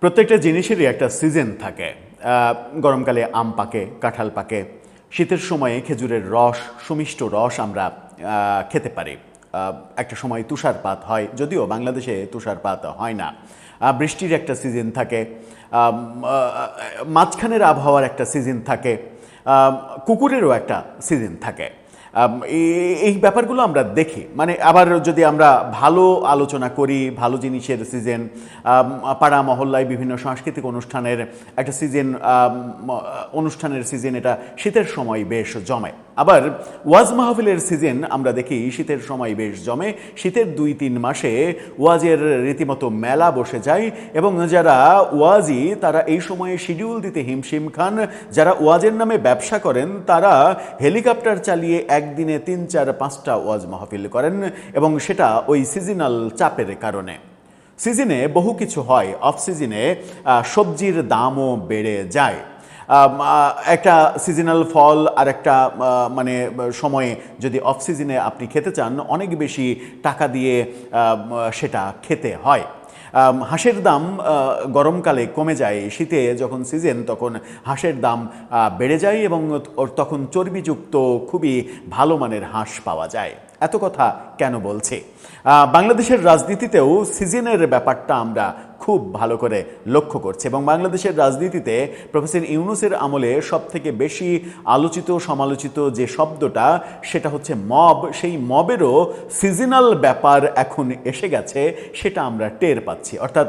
প্রত্যেকটা জিনিসেরই একটা সিজন থাকে। গরমকালে আম পাকে, কাঁঠাল পাকে, শীতের সময়ে খেজুরের রস, সুমিষ্ট রস আমরা খেতে পারি। একটা সময় তুষারপাত হয়, যদিও বাংলাদেশে তুষারপাত হয় না। বৃষ্টির একটা সিজন থাকে, মাঝখানের আবহাওয়ার একটা সিজন থাকে, কুকুরেরও একটা সিজন থাকে। এই ব্যাপারগুলো আমরা দেখি। মানে আবার যদি আমরা ভালো আলোচনা করি, ভালো জিনিসের সিজন, পাড়া মহল্লায় বিভিন্ন সাংস্কৃতিক অনুষ্ঠানের একটা সিজন, অনুষ্ঠানের সিজন এটা শীতের সময় বেশ জমে। আবার ওয়াজ মাহফিলের সিজন আমরা দেখি শীতের সময় বেশ জমে। শীতের 2-3 মাসে ওয়াজের রীতিমতো মেলা বসে যায় এবং যারা ওয়াজি তারা এই সময়ে শিডিউল দিতে হিমশিম খান। যারা ওয়াজের নামে ব্যবসা করেন তারা হেলিকপ্টার চালিয়ে একদিনে 3-4-5টা ওয়াজ মাহফিল করেন এবং সেটা ওই সিজনাল চাপের কারণে। সিজনে বহু কিছু হয়, অফ সিজনে সবজির দামও বেড়ে যায়। একটা সিজনাল ফল আর একটা মানে সময়ে যদি অফ সিজনে আপনি খেতে চান অনেক বেশি টাকা দিয়ে সেটা খেতে হয়। হাঁসের দাম গরমকালে কমে যায়, শীতে যখন সিজন তখন হাঁসের দাম বেড়ে যায় এবং তখন চর্বিযুক্ত খুবই ভালো মানের হাঁস পাওয়া যায়। এত কথা কেন বলছি? বাংলাদেশের রাজনীতিতেও সিজনের ব্যাপারটা আমরা খুব ভালো করে লক্ষ্য করছি এবং বাংলাদেশের রাজনীতিতে প্রফেসর ইউনূসের আমলে সবথেকে বেশি আলোচিত সমালোচিত যে শব্দটা সেটা হচ্ছে মব। সেই মবেরও সিজনাল ব্যাপার এখন এসে গেছে, সেটা আমরা টের পাচ্ছি। অর্থাৎ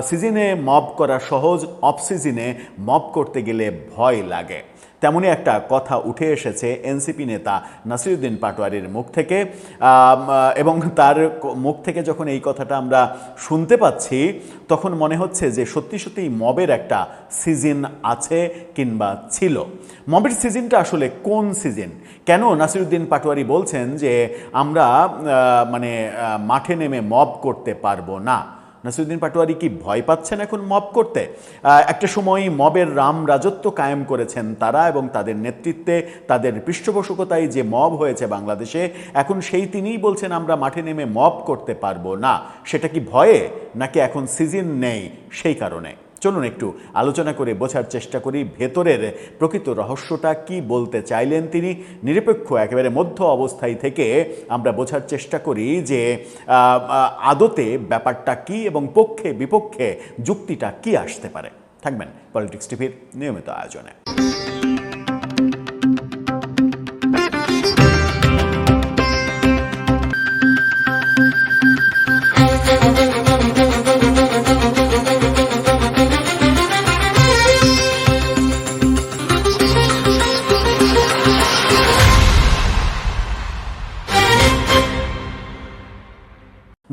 সিজনে মব করা সহজ, অফ সিজনে মব করতে গেলে ভয় লাগে। তেমনই একটা কথা উঠে এসেছে এনসিপি নেতা নাসিরুদ্দিন পাটোয়ারির মুখ থেকে এবং তার মুখ থেকে যখন এই কথাটা আমরা শুনতে পাচ্ছি তখন মনে হচ্ছে যে সত্যি সত্যিই মবের একটা সিজন আছে কিংবা ছিল। মবের সিজনটা আসলে কোন সিজন? কেন নাসিরুদ্দিন পাটোয়ারি বলছেন যে আমরা মানে মাঠে নেমে মব করতে পারবো না? নাসিরুদ্দিন পাটোয়ারি কি ভয় পাচ্ছেন এখন মব করতে? একটা সময় মবের রাজত্ব কায়েম করেছেন তারা এবং তাদের নেতৃত্বে তাদের পৃষ্ঠপোষকতায় যে মব হয়েছে বাংলাদেশে, এখন সেই তিনিই বলছেন আমরা মাঠে নেমে মব করতে পারবো না। সেটা কি ভয়ে নাকি এখন সিজন নেই সেই কারণে? চলুন একটু আলোচনা করে বোঝার চেষ্টা করি ভেতরের প্রকৃত রহস্যটা কি বলতে চাইলেন তিনি। নিরপেক্ষ একেবারে মধ্য অবস্থায় থেকে আমরা বোঝার চেষ্টা করি যে আদতে ব্যাপারটা কি এবং পক্ষে বিপক্ষে যুক্তিটা কি আসতে পারে। থাকবেন পলিটিক্স টিভির নিয়মিত আয়োজনে।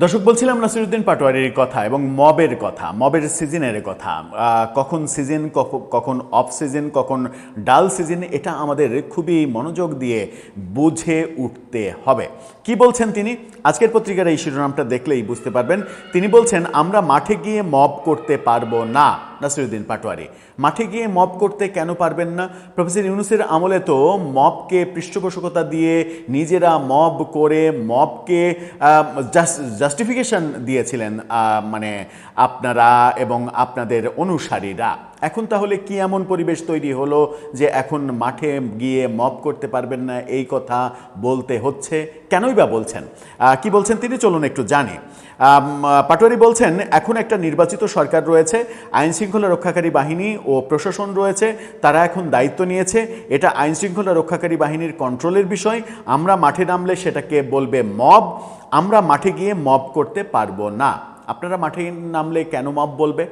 দর্শক, বলছিলাম নাসিরুদ্দিন পাটোয়ারির কথা এবং মবের কথা, মবের সিজনের কথা। কখন সিজন, কখন অফ সিজন, কখন ডাল সিজন, এটা আমাদের খুবই মনোযোগ দিয়ে বুঝে উঠতে হবে। কি বলছেন তিনি? আজকের পত্রিকার এই শিরোনামটা দেখলেই বুঝতে পারবেন। তিনি বলছেন আমরা মাঠে গিয়ে মব করতে পারবো না। নাসিরুদ্দিন পাটোয়ারি মাঠে গিয়ে মব করতে কেন পারবেন না? প্রফেসর ইউনূসের আমলে তো মবকে পৃষ্ঠপোষকতা দিয়ে নিজেরা মব করে মবকে জাস্টিফিকেশন দিয়েছিলেন মানে আপনারা এবং আপনাদের অনুসারীরা। এখন তাহলে কি এমন পরিবেশ তৈরি হলো যে এখন মাঠে গিয়ে মব করতে পারবেন না এই কথা বলতে হচ্ছে? কেনই বা বলছেন? কি বলছেন তিনি? চলুন একটু জানি। পাটোয়ারি বলছেন এখন একটা নির্বাচিত সরকার রয়েছে, আইনশৃঙ্খলা রক্ষাকারী বাহিনী ও প্রশাসন রয়েছে, তারা এখন দায়িত্ব নিয়েছে। এটা আইনশৃঙ্খলা রক্ষাকারী বাহিনীর কন্ট্রোলের বিষয়। আমরা মাঠে নামলে সেটাকে বলবে মব। আমরা মাঠে গিয়ে মব করতে পারবো না। আপনারা মাঠে নামলে কেন মব বলবে?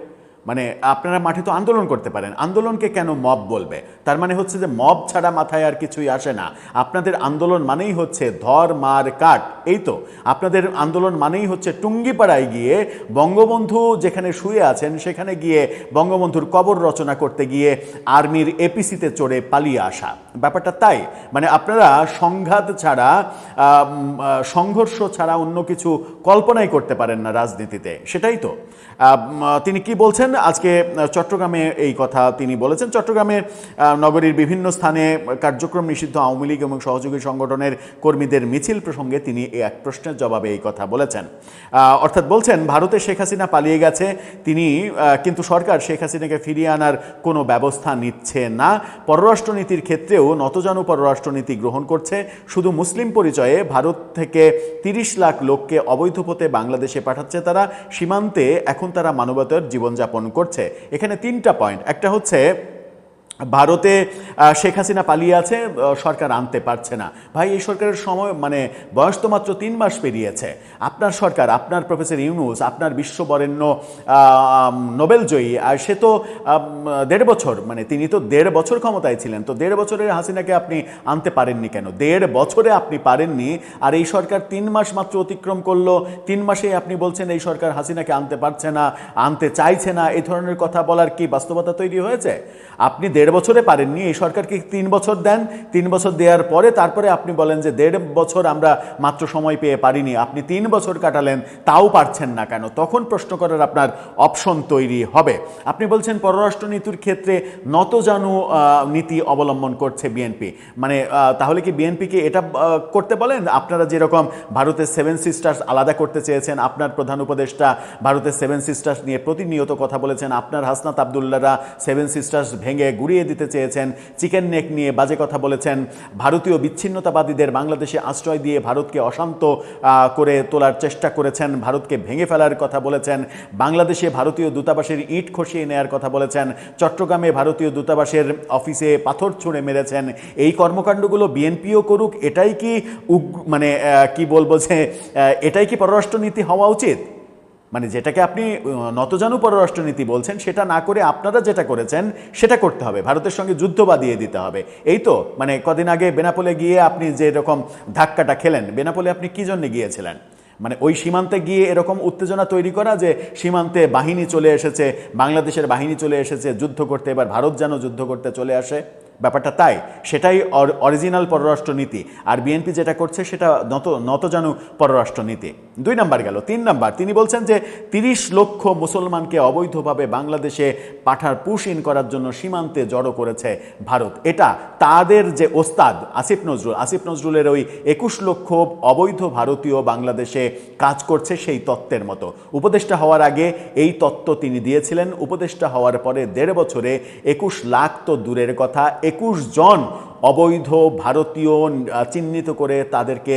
মানে আপনারা মাঠে তো আন্দোলন করতে পারেন, আন্দোলনকে কেন মব বলবে? তার মানে হচ্ছে যে মব ছাড়া মাথায় আর কিছুই আসে না। আপনাদের আন্দোলন মানেই হচ্ছে ধর মার কাট, এই তো। আপনাদের আন্দোলন মানেই হচ্ছে টুঙ্গিপাড়ায় গিয়ে বঙ্গবন্ধু যেখানে শুয়ে আছেন সেখানে গিয়ে বঙ্গবন্ধুর কবর রচনা করতে গিয়ে আর্মির এপিসিতে চড়ে পালিয়ে আসা। ব্যাপারটা তাই। মানে আপনারা সংঘাত ছাড়া, সংঘর্ষ ছাড়া অন্য কিছু কল্পনাই করতে পারেন না রাজনীতিতে, সেটাই তো। তিনি কি বলছেন? আজকে চট্টগ্রামে এই কথা তিনি বলেছেন। চট্টগ্রামের নগরীর বিভিন্ন স্থানে কার্যক্রম নিষিদ্ধ আওয়ামী লীগ এবং সহযোগী সংগঠনের কর্মীদের মিছিল প্রসঙ্গে তিনি এক প্রশ্নের জবাবে এই কথা বলেছেন। অর্থাৎ বলছেন ভারতে শেখ হাসিনা পালিয়ে গেছে, তিনি কিন্তু সরকার শেখ হাসিনাকে ফিরিয়ে আনার কোনো ব্যবস্থা নিচ্ছে না। পররাষ্ট্রনীতির ক্ষেত্রেও নতজানু পররাষ্ট্রনীতি গ্রহণ করছে। শুধু মুসলিম পরিচয়ে ভারত থেকে ৩০ লাখ লোককে অবৈধ পথে বাংলাদেশে পাঠাচ্ছে তারা। সীমান্তে এখন তারা মানবতার জীবনযাপন করছে। এখানে 3টা পয়েন্ট। একটা হচ্ছে ভারতে শেখ হাসিনা পালিয়ে আছে, সরকার আনতে পারছে না। ভাই, এই সরকারের সময় বয়স তো মাত্র 3 মাস পেরিয়েছে। আপনার সরকার, আপনার প্রফেসর ইউনূস, আপনার বিশ্ববরেণ্য নোবেলজয়ী, আর সে তো 1.5 বছর, তিনি তো 1.5 বছর ক্ষমতায় ছিলেন। তো 1.5 বছরের হাসিনাকে আপনি আনতে পারেননি কেন? 1.5 বছরে আপনি পারেননি, আর এই সরকার 3 মাস মাত্র অতিক্রম করলো। 3 মাসে আপনি বলছেন এই সরকার হাসিনাকে আনতে পারছে না, আনতে চাইছে না। এই ধরনের কথা বলার কি বাস্তবতা তৈরি হয়েছে? আপনি 1.5 বছরে পারেননি, এই সরকারকে 3 বছর দেন। 3 বছর দেওয়ার পরে তারপরে আপনি বলেন যে 1.5 বছর আমরা মাত্র সময় পেয়ে পারিনি। আপনি 3 বছর কাটালেন, তাও পারছেন না কেন? তখন প্রশ্ন করার আপনার অপশন তৈরি হবে। আপনি বলছেন পররাষ্ট্রনীতির ক্ষেত্রে নতজানু নীতি অবলম্বন করছে বিএনপি। তাহলে কি বিএনপিকে এটা করতে বলেন? আপনারা যেরকম ভারতের 7 সিস্টার্স আলাদা করতে চেয়েছেন, আপনার প্রধান উপদেষ্টা ভারতের 7 সিস্টার্স নিয়ে প্রতিনিয়ত কথা বলেছেন, আপনার হাসনাত আবদুল্লাহরা 7 সিস্টার্স ভেঙে গুড়িয়ে দিতে চেয়েছেন, চিকেন নেক নিয়ে বাজে কথা বলেছেন, ভারতীয় বিচ্ছিন্নতাবাদীদের বাংলাদেশে আশ্রয় দিয়ে ভারতকে অশান্ত করে তোলার চেষ্টা করেছেন, ভারতকে ভেঙে ফেলার কথা বলেছেন, বাংলাদেশে ভারতীয় দূতাবাসের ইট খসিয়ে নেয়ার কথা বলেছেন, চট্টগ্রামে ভারতীয় দূতাবাসের অফিসে পাথর ছুঁড়ে মেরেছেন। এই কর্মকাণ্ডগুলো বিএনপিও করুক, এটাই কি কি বলবো যে এটাই কি পররাষ্ট্রনীতি হওয়া উচিত? যেটাকে আপনি নতজানু পররাষ্ট্রনীতি বলছেন, সেটা না করে আপনারা যেটা করেছেন সেটা করতে হবে। ভারতের সঙ্গে যুদ্ধ বাঁধিয়ে দিতে হবে। এই তো কদিন আগে বেনাপোলে গিয়ে আপনি যে এরকম ধাক্কাটা খেলেন, বেনাপোলে আপনি কী জন্য গিয়েছিলেন? ওই সীমান্তে গিয়ে এরকম উত্তেজনা তৈরি করা যে সীমান্তে বাহিনী চলে এসেছে, বাংলাদেশের বাহিনী চলে এসেছে যুদ্ধ করতে, এবার ভারত যেন যুদ্ধ করতে চলে আসে, ব্যাপারটা তাই। সেটাই অরিজিনাল পররাষ্ট্রনীতি। আর বিএনপি যেটা করছে সেটা নতজানু পররাষ্ট্রনীতি। 2 নাম্বার গেল। 3 নাম্বার, তিনি বলছেন যে 30 লক্ষ মুসলমানকে অবৈধভাবে বাংলাদেশে পুশ ইন করার জন্য সীমান্তে জড়ো করেছে ভারত। এটা তাদের যে ওস্তাদ আসিফ নজরুলের ওই 21 লক্ষ অবৈধ ভারতীয় বাংলাদেশে কাজ করছে সেই তত্ত্বের মতো। উপদেষ্টা হওয়ার আগে এই তত্ত্ব তিনি দিয়েছিলেন। উপদেষ্টা হওয়ার পরে 1.5 বছরে 21 লাখ তো দূরের কথা, 21 জন অবৈধ ভারতীয় চিহ্নিত করে তাদেরকে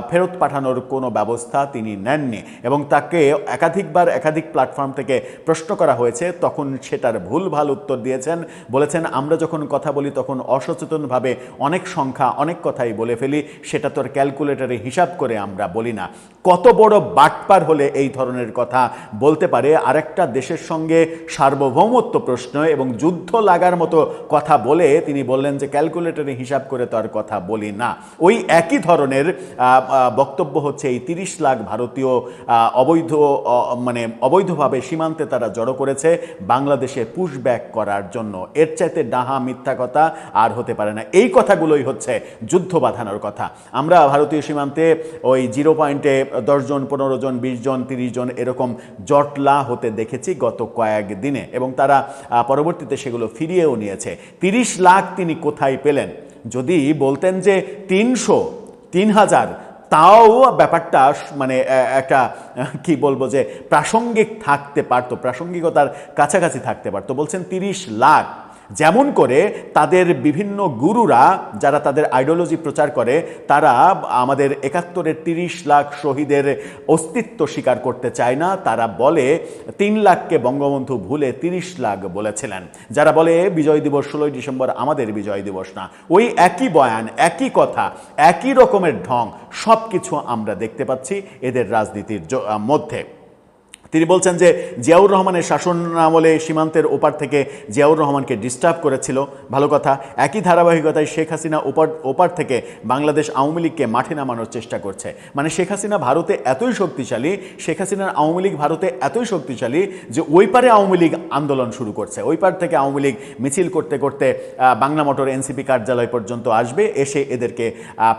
ফেরত পাঠানোর কোনো ব্যবস্থা তিনি নেননি। এবং তাকে একাধিকবার একাধিক প্ল্যাটফর্ম থেকে প্রশ্ন করা হয়েছে, তখন সেটার ভুলভাল উত্তর দিয়েছেন। বলেছেন আমরা যখন কথা বলি তখন অসচেতনভাবে অনেক সংখ্যা অনেক কথাই বলে ফেলি, সেটা তোর ক্যালকুলেটরে হিসাব করে আমরা বলি না। কত বড় বাটপার হলে এই ধরনের কথা বলতে পারে? আরেকটা দেশের সঙ্গে সার্বভৌমত্ব প্রশ্ন এবং যুদ্ধ লাগার মতো কথা বলে তিনি বললেন যে ক্যালকুলেটরে হিসাব করে তো আর কথা বলি না। ওই একই ধরনের বক্তব্য হচ্ছে এই 30 লাখ ভারতীয় অবৈধভাবে সীমান্তে তারা জড়ো করেছে বাংলাদেশে পুশব্যাক করার জন্য। এর চাইতে ডাহা মিথ্যা কথা আর হতে পারে না। এই কথাগুলোই হচ্ছে যুদ্ধ বাঁধানোর কথা। আমরা ভারতীয় সীমান্তে ওই 0 পয়েন্টে 10 জন, 15 জন, 20 জন, 30 জন এরকম জটলা হতে দেখেছি গত কয়েক দিনে, এবং তারা পরবর্তীতে সেগুলো ফিরিয়েও নিয়েছে। 30 লাখ তিনি কোথায় পেলেন? যদি বলতেন যে 300, 3000, তাও ব্যাপারটা একটা কি বলবো যে প্রাসঙ্গিক থাকতে পারতো, প্রাসঙ্গিকতার কাছাকাছি থাকতে পারতো। বলছেন 30 লাখ। যেমন করে তাদের বিভিন্ন গুরুরা যারা তাদের আইডিওলজি প্রচার করে, তারা আমাদের 71-এর 30 লাখ শহীদের অস্তিত্ব স্বীকার করতে চায় না। তারা বলে 3 লাখকে বঙ্গবন্ধু ভুলে 30 লাখ বলেছিলেন। যারা বলে বিজয় দিবস 16ই ডিসেম্বর আমাদের বিজয় দিবস না, ওই একই বয়ান, একই কথা, একই রকমের ঢং, সব কিছু আমরা দেখতে পাচ্ছি এদের রাজনীতির মধ্যে। তিনি বলছেন যে জিয়াউর রহমানের শাসন আমলে সীমান্তের ওপার থেকে জিয়াউর রহমানকে ডিস্টার্ব করেছিল, ভালো কথা। একই ধারাবাহিকতায় শেখ হাসিনা ওপার থেকে বাংলাদেশ আওয়ামী লীগকে মাঠে নামানোর চেষ্টা করছে। শেখ হাসিনা ভারতে এতই শক্তিশালী, শেখ হাসিনার আওয়ামী লীগ ভারতে এতই শক্তিশালী যে ওই পারে আওয়ামী লীগ আন্দোলন শুরু করছে। ওই পার থেকে আওয়ামী লীগ মিছিল করতে করতে বাংলা মোটর এনসিপি কার্যালয় পর্যন্ত আসবে, এসে এদেরকে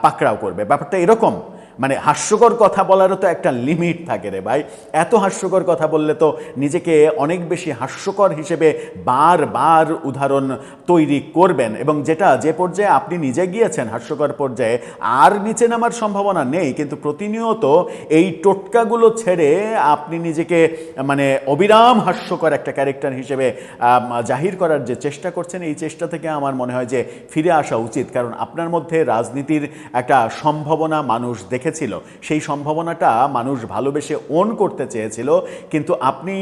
পাকড়াও করবে। ব্যাপারটা এরকম। মানে হাস্যকর কথা বলারও তো একটা লিমিট থাকে রে ভাই। এত হাস্যকর কথা বললে তো নিজেকে অনেক বেশি হাস্যকর হিসেবে বারবার উদাহরণ তৈরি করবেন, এবং যেটা যে পর্যায়ে আপনি নিজে গিয়েছেন হাস্যকর পর্যায়ে, আর নিচে নামার সম্ভাবনা নেই। কিন্তু প্রতিনিয়ত এই টোটকাগুলো ছেড়ে আপনি নিজেকে মানে অবিরাম হাস্যকর একটা ক্যারেক্টার হিসেবে জাহির করার যে চেষ্টা করছেন, এই চেষ্টা থেকে আমার মনে হয় যে ফিরে আসা উচিত। কারণ আপনার মধ্যে রাজনীতির একটা সম্ভাবনা মানুষ দেখেছিল, সেই সম্ভাবনাটা মানুষ ভালোবেসে ওন করতে চেয়েছিল। কিন্তু আপনি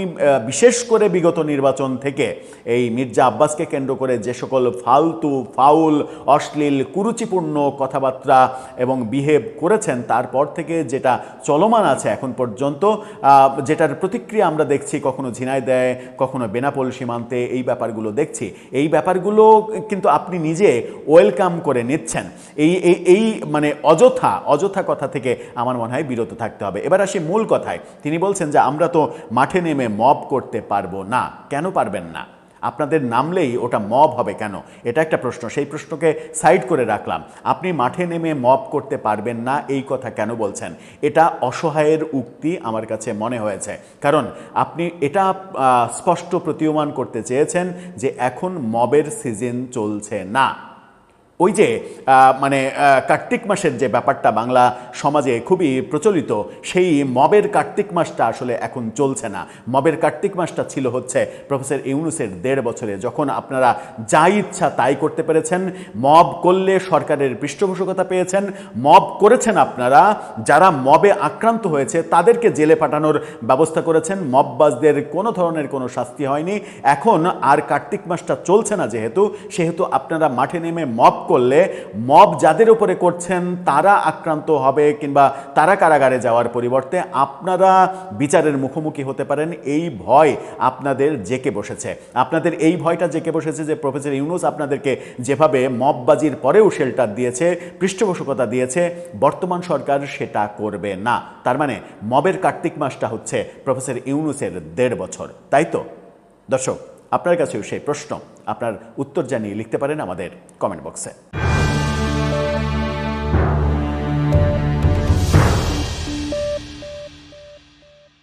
বিশেষ করে বিগত নির্বাচন থেকে এই মির্জা আব্বাসকে কেন্দ্র করে যে সকল ফালতু, ফাউল, অশ্লীল, কুরুচিপূর্ণ কথাবার্তা এবং বিহেভ করেছেন, তারপর থেকে যেটা চলমান আছে এখন পর্যন্ত, যেটার প্রতিক্রিয়া আমরা দেখছি, কখনো ঝিনাইদহে, কখনো বেনাপোল সীমান্তে, এই ব্যাপারগুলো দেখছি। এই ব্যাপারগুলো কিন্তু আপনি নিজে ওয়েলকাম করে নিচ্ছেন। এই এই মানে অযথা কথা থেকে আমার মনে হয় বিরত থাকতে হবে। এবার আসি মূল কথায়। তিনি বলছেন যে আমরা তো মাঠে নেমে মব করতে পারবো না। কেন পারবেন না? আপনাদের নামলেই ওটা মব হবে কেন? এটা একটা প্রশ্ন, সেই প্রশ্নকে সাইড করে রাখলাম। আপনি মাঠে নেমে মব করতে পারবেন না এই কথা কেন বলছেন? এটা অসহায়ের উক্তি আমার কাছে মনে হয়েছে। কারণ আপনি এটা স্পষ্ট প্রতীয়মান করতে চেয়েছেন যে এখন মবের সিজন চলছে না। ওই যে মানে কার্তিক মাসের যে ব্যাপারটা বাংলা সমাজে খুবই প্রচলিত, সেই মবের কার্তিক মাসটা আসলে এখন চলছে না। মবের কার্তিক মাসটা ছিল হচ্ছে প্রফেসর ইউনূসের 1.5 বছরে, যখন আপনারা যা ইচ্ছা তাই করতে পেরেছেন। মব করলে সরকারের পৃষ্ঠপোষকতা পেয়েছেন। মব করেছেন আপনারা, যারা মবে আক্রান্ত হয়েছে তাদেরকে জেলে পাঠানোর ব্যবস্থা করেছেন। মববাজদের কোনো ধরনের কোনো শাস্তি হয়নি। এখন আর কার্তিক মাসটা চলছে না সেহেতু আপনারা মাঠে নেমে মব করলে মব যাদের উপরে করছেন তারা আক্রান্ত হবে, কিংবা তারা কারাগারে যাওয়ার পরিবর্তে আপনারা বিচারের মুখোমুখি হতে পারেন। এই ভয় আপনাদের জেকে বসেছে। আপনাদের এই ভয়টা জেকে বসেছে যে প্রফেসর ইউনূস আপনাদেরকে যেভাবে মববাজির পরেও শেল্টার দিয়েছে, পৃষ্ঠপোষকতা দিয়েছে, বর্তমান সরকার সেটা করবে না। তার মানে মবের কার্তিক মাসটা হচ্ছে প্রফেসর ইউনূসের 1.5 বছর, তাই তো? দর্শক, আপনার কাছেও সেই প্রশ্ন। আপনার উত্তর জানিয়ে লিখতে পারেন আমাদের কমেন্ট বক্সে।